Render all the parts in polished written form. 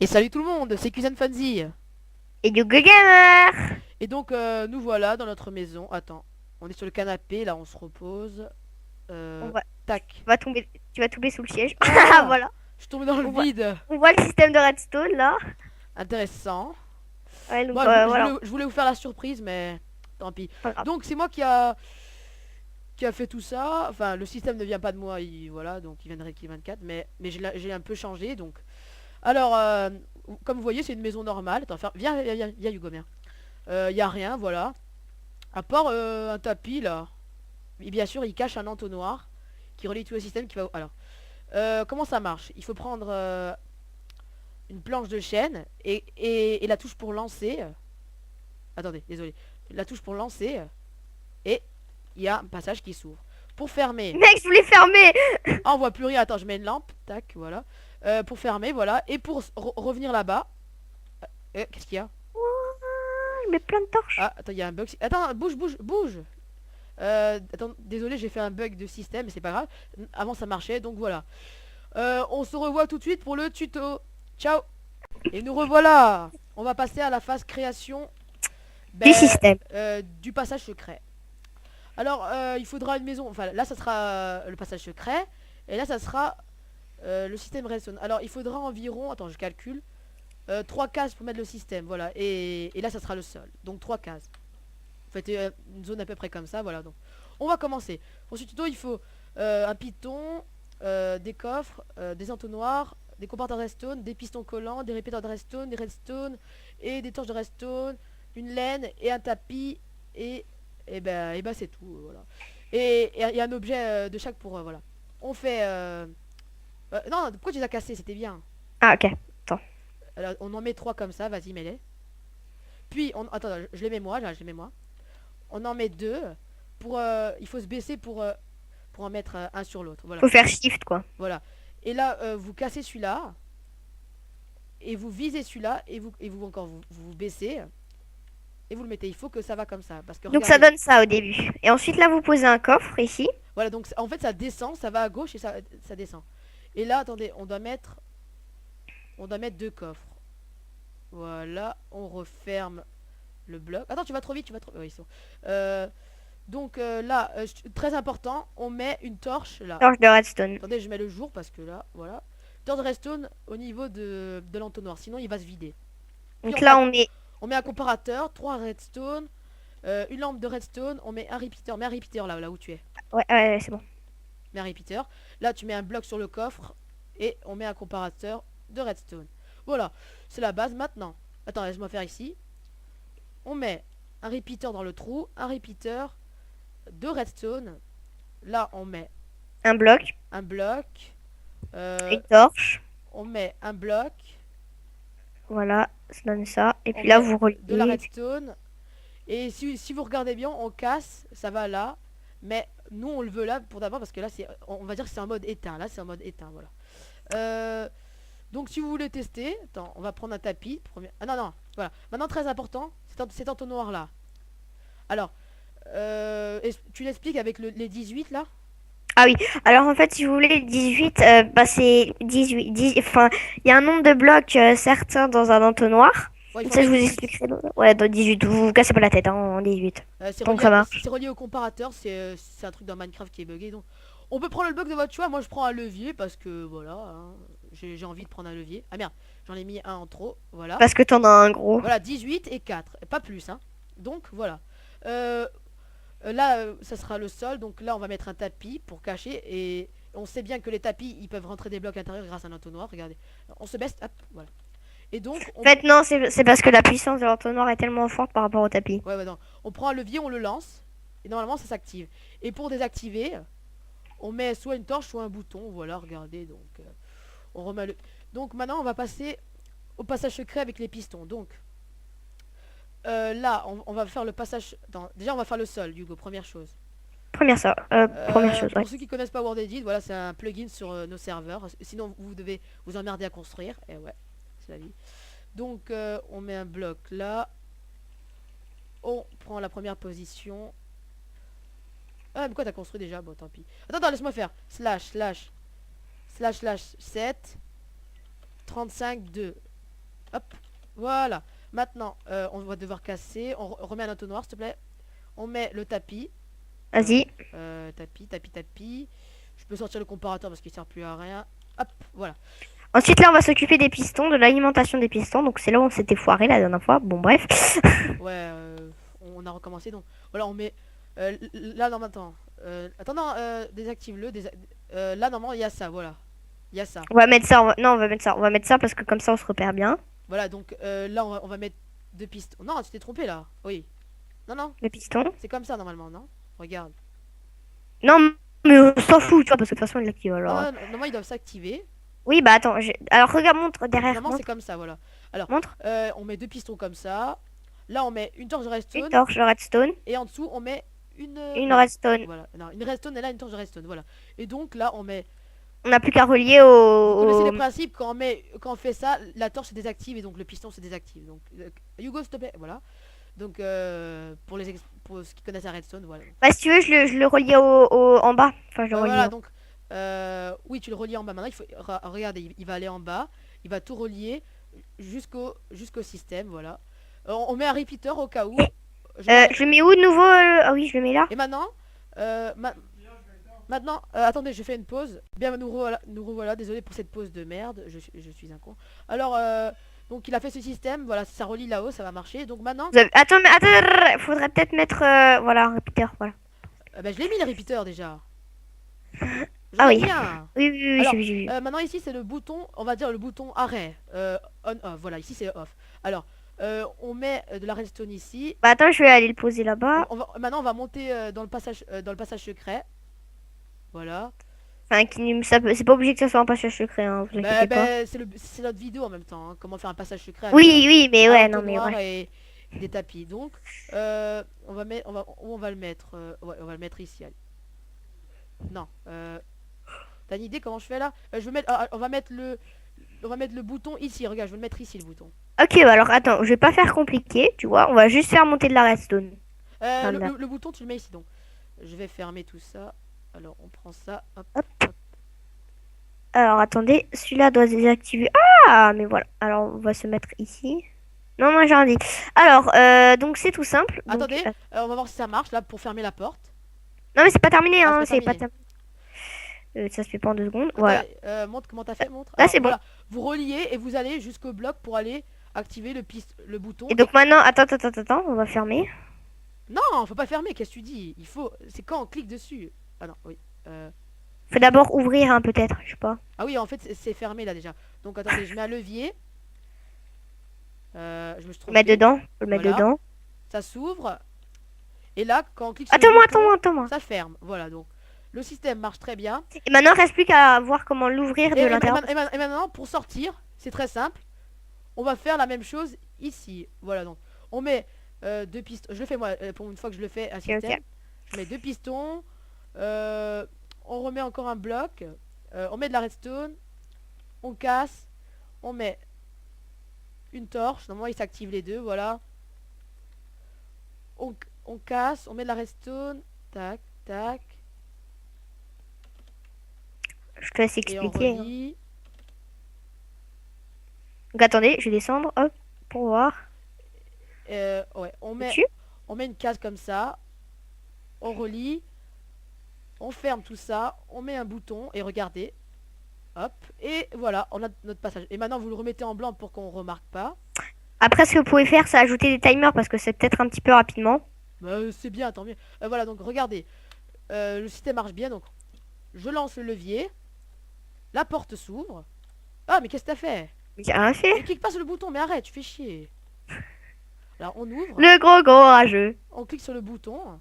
Et salut tout le monde, c'est Cuisine Funzy. Et du Go Gamer. Et donc nous voilà dans notre maison. Attends, on est sur le canapé, là on se repose. On Euh, va, Tac. tu vas tomber sous le siège. Ah, Voilà. je suis tombé dans le On voit, vide. on voit le système de redstone là. Intéressant. Ouais, donc Moi voilà, je voulais vous faire la surprise, mais tant pis. pas grave. Donc c'est moi qui a fait tout ça. Enfin, le système ne vient pas de moi, voilà, donc il vient de Reiki 24, mais j'ai un peu changé. Donc, alors, comme vous voyez, c'est une maison normale. Attends, viens Hugo, viens. Il y a rien, voilà. À part un tapis là. Et bien sûr, il cache un entonnoir qui relie tout le système qui va. Alors, comment ça marche? Il faut prendre une planche de chêne et la touche pour lancer. Attendez, désolé. La touche pour lancer et il y a un passage qui s'ouvre. Pour fermer, Mec, je voulais fermer. ah, on voit plus rien. Attends, je mets une lampe. Tac, voilà. Pour fermer, voilà. Et pour revenir là-bas, qu'est-ce qu'il y a? Ouah, il met plein de torches. Ah, attends, il y a un bug. Attends, bouge. Attends, désolé, j'ai fait un bug de système, mais c'est pas grave. Avant ça marchait, donc voilà. On se revoit tout de suite pour le tuto. Ciao. Et nous revoilà. On va passer à la phase création Du système. du passage secret. Alors, il faudra une maison. Enfin, là, ça sera le passage secret. Et là, ça sera le système redstone. Alors, il faudra environ, attends, je calcule, 3 cases pour mettre le système. Voilà. Et là, ça sera le sol. Donc, 3 cases. Faites une zone à peu près comme ça. Voilà. Donc, on va commencer. Pour ce tuto, il faut un piton, des coffres, des entonnoirs, des comparteurs de redstone, des pistons collants, des répéteurs de redstone, des redstone et des torches de redstone, une laine et un tapis et ben c'est tout. Voilà. Et il y a un objet de chaque pour voilà. On fait non, pourquoi tu les as cassés? C'était bien. Ah, ok. Attends. Alors, on en met 3 comme ça, vas-y, mets-les. Puis attends, je les mets moi, là, je les mets moi. On en met 2 pour il faut se baisser pour en mettre un sur l'autre. Voilà. Faut faire shift quoi. Voilà. Et là, vous cassez celui-là, et vous visez celui-là, et vous encore vous baissez, et vous le mettez. Il faut que ça va comme ça. Parce que Donc ça regardez, donne ça au début. Et ensuite là, vous posez un coffre ici. voilà, donc en fait ça descend, ça va à gauche et ça descend. Et là, attendez, on doit mettre 2 coffres. Voilà, on referme le bloc. Attends, tu vas trop vite, tu vas trop. Oui, ils sont. Euh, donc là, très important, on met une torche là. Torche de redstone. Attendez, je mets le jour parce que là, voilà. Torche de redstone au niveau de l'entonnoir, sinon il va se vider. Puis Donc là, on met un comparateur, 3 redstone, une lampe de redstone, on met un repeater. Mets un repeater là où tu es. ouais, ouais, c'est bon. Mets un repeater. Là, tu mets un bloc sur le coffre et on met un comparateur de redstone. Voilà, c'est la base maintenant. Attends, laisse-moi faire ici. On met un repeater dans le trou, un repeater de redstone. Là, on met Un bloc, un bloc. Euh, une torche. on met un bloc. Voilà, ça donne ça. Et On puis là, met vous de la reliez. redstone. Et si vous regardez bien, on casse, ça va là. Mais nous, on le veut là pour d'abord parce que là, on va dire que c'est en mode éteint. Là, c'est en mode éteint, voilà. Euh, donc, si vous voulez tester, attends, on va prendre un tapis. Ah non, non, voilà. Maintenant, très important, cet entonnoir là. Alors, tu l'expliques avec les 18 là. Ah oui, alors en fait, si vous voulez, 18, bah c'est 18, 10, enfin, il y a un nombre de blocs certains dans un entonnoir. Ouais, il faut en Ça, je mettre vous 18. expliquerai. Ouais, dans 18, vous vous cassez pas la tête, hein, en 18. Donc ça marche. C'est relié au comparateur, c'est un truc dans Minecraft qui est bugué. Donc, on peut prendre le bug de votre choix. Moi, je prends un levier parce que voilà, hein, j'ai envie de prendre un levier. Ah merde, j'en ai mis un en trop. Voilà. Parce que t'en as un gros. Voilà, 18 et 4. Pas plus, hein. Donc, voilà. Euh, Là, ça sera le sol. Donc là, on va mettre un tapis pour cacher. Et on sait bien que les tapis, ils peuvent rentrer des blocs à l'intérieur grâce à un entonnoir. Regardez. On se baisse. Hop, voilà. Et donc, En fait, non, c'est parce que la puissance de l'entonnoir est tellement forte par rapport au tapis. ouais, non. On prend un levier, on le lance. Et normalement, ça s'active. Et pour désactiver, on met soit une torche, soit un bouton. Voilà, regardez. Donc, on remet le. Donc, maintenant, on va passer au passage secret avec les pistons. Donc, là, on va faire le passage. Attends, déjà, on va faire le sol, Hugo, première chose. Première chose, ouais. Pour ceux qui connaissent pas WordEdit, voilà, c'est un plugin sur nos serveurs. Sinon, vous devez vous emmerder à construire. Et ouais, c'est la vie. Donc, on met un bloc là. On prend la première position. Ah, mais quoi, t'as construit déjà? Bon, tant pis. Attends, laisse-moi faire. Slash, slash, slash, slash, 7, 35, 2. Hop, voilà. Maintenant, on va devoir casser. On remet un entonnoir, s'il te plaît. On met le tapis. Vas-y. Tapis. Je peux sortir le comparateur parce qu'il sert plus à rien. Hop, voilà. Ensuite, là, on va s'occuper des pistons, de l'alimentation des pistons. Donc, c'est là où on s'était foiré la dernière fois. Bon, bref. Ouais, on a recommencé. Donc, voilà, on met... là, non, maintenant. Attends, non, désactive-le. Là, normalement, il y a ça, voilà. Il y a ça. On va mettre ça. Non, on va mettre ça. On va mettre ça parce que comme ça, on se repère bien. Voilà, donc là, on va mettre deux pistons. Non, tu t'es trompé, là. Oui. Non, non. Le piston. C'est comme ça, normalement, non? Regarde. Non, mais on s'en fout, tu vois, parce que de toute façon, il l'active Non, alors. non, non, normalement, ils doivent s'activer. Oui, bah attends. Alors, regarde, montre derrière. Normalement, c'est Montre. comme ça, voilà. Alors, Montre. on met deux pistons comme ça. Là, on met une torche de Une redstone. torche de redstone. Et en dessous, on met une... Une non, redstone. voilà. Non, une redstone et là, une torche de redstone, voilà. Et donc, là, on met... On n'a plus qu'à relier Vous connaissez les au... principes, quand on fait ça, la torche se désactive et donc le piston se désactive. Donc, Hugo, s'il te plaît, voilà. Donc, pour ceux qui connaissent la redstone, voilà. Bah, si tu veux, je le relie en bas. Enfin, je le relie. Voilà, donc, oui, tu le relis en bas. Maintenant, il faut, regardez, il va aller en bas. Il va tout relier jusqu'au système, voilà. On met un repeater au cas où. Je le mets où de nouveau Ah oui, je le mets là. Et maintenant, euh, ma- maintenant, attendez, je fais une pause. Bien, nous revoilà. Désolé pour cette pause de merde. Je suis un con. Alors, donc il a fait ce système. Voilà, ça relie là-haut, ça va marcher. Donc maintenant, Attends, mais attends, faudrait peut-être mettre... voilà, un répéteur, voilà. bah, je l'ai mis le repeater déjà. J'en Ah ai oui. mis un. Oui, oui, oui, Alors, j'ai vu. maintenant ici c'est le bouton, on va dire le bouton arrêt, on-off. Voilà, ici c'est off. Alors, on met de la redstone ici. Bah attends, je vais aller le poser là-bas. Maintenant on va monter dans le passage secret. Voilà. Enfin, c'est pas obligé que ça soit un passage secret, hein, vous inquiétez pas. C'est notre vidéo en même temps, hein, comment faire un passage secret avec Oui, oui, mais un ouais, non, mais entonnoir ouais. et des tapis. Donc, où on va le mettre ouais, on va le mettre ici. Allez. Non. T'as une idée comment je fais là? On va mettre le bouton ici. Regarde, je vais le mettre ici le bouton. Ok, bah alors attends, je vais pas faire compliqué, tu vois. On va juste faire monter de la redstone. Enfin, Le bouton tu le mets ici donc. Je vais fermer tout ça. Alors on prend ça. Hop, hop. hop. Alors attendez, celui-là doit se désactiver. Ah, mais voilà. Alors on va se mettre ici. Non, non, j'ai rien dit. Alors, donc c'est tout simple. Donc, Attendez, on va voir si ça marche là pour fermer la porte. non, mais c'est pas terminé, Ah, hein. c'est C'est pas pas terminé. ça se fait pas en 2 secondes. Attends, Voilà. montre comment t'as fait, montre. Là, Alors c'est bon. voilà, vous reliez et vous allez jusqu'au bloc pour aller activer le bouton. Et donc maintenant, attends, on va fermer. Non, faut pas fermer, qu'est-ce que tu dis? Il faut. C'est quand on clique dessus. Ah non, oui. Faut d'abord ouvrir, hein, peut-être, je sais pas. Ah oui, en fait, c'est fermé là déjà. Donc attendez, je mets un levier. Je me suis Faut le mettre trompé. dedans. Faut le mettre Voilà. dedans. Ça s'ouvre. Et là, quand on clique sur le Attends-moi, bouton, attends-moi. ça ferme. Voilà, donc le système marche très bien. Et maintenant, il reste plus qu'à voir comment l'ouvrir de l'intérieur. Et maintenant, pour sortir, c'est très simple. On va faire la même chose ici. Voilà, donc on met deux pistons. Je le fais moi, pour une fois que je le fais un système. Ok. Je mets deux pistons. On remet encore un bloc. On met de la redstone. On casse. On met une torche. Normalement, il s'active les deux. Voilà. On casse. On met de la redstone. Tac, tac. Je te laisse Et on expliquer, hein. relie. Donc attendez, je vais descendre, hop, pour voir. Ouais, Dessus. on met une case comme ça. On relie. On ferme tout ça. On met un bouton. Et regardez. Hop. Et voilà, on a notre passage. Et maintenant, vous le remettez en blanc pour qu'on remarque pas. Après, ce que vous pouvez faire, c'est ajouter des timers parce que c'est peut-être un petit peu rapidement. Bah, c'est bien, tant mieux. Voilà, donc regardez. Le système marche bien. Donc, je lance le levier. La porte s'ouvre. Ah, mais qu'est-ce que t'as fait? Mais j'ai rien fait. Mais clique pas sur le bouton, mais arrête, tu fais chier. Alors, on ouvre. Le gros rageux. On clique sur le bouton.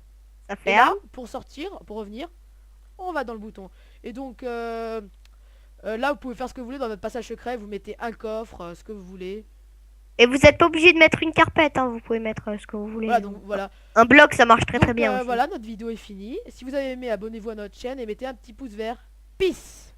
Ça Et là, ferme. pour sortir, pour revenir, on va dans le bouton. Et donc, là, vous pouvez faire ce que vous voulez dans votre passage secret. Vous mettez un coffre, ce que vous voulez. Et vous n'êtes pas obligé de mettre une carpette, hein. Vous pouvez mettre ce que vous voulez. Voilà, donc voilà. Un bloc, ça marche très très Donc, bien aussi. voilà, notre vidéo est finie. Si vous avez aimé, abonnez-vous à notre chaîne et mettez un petit pouce vert. Peace!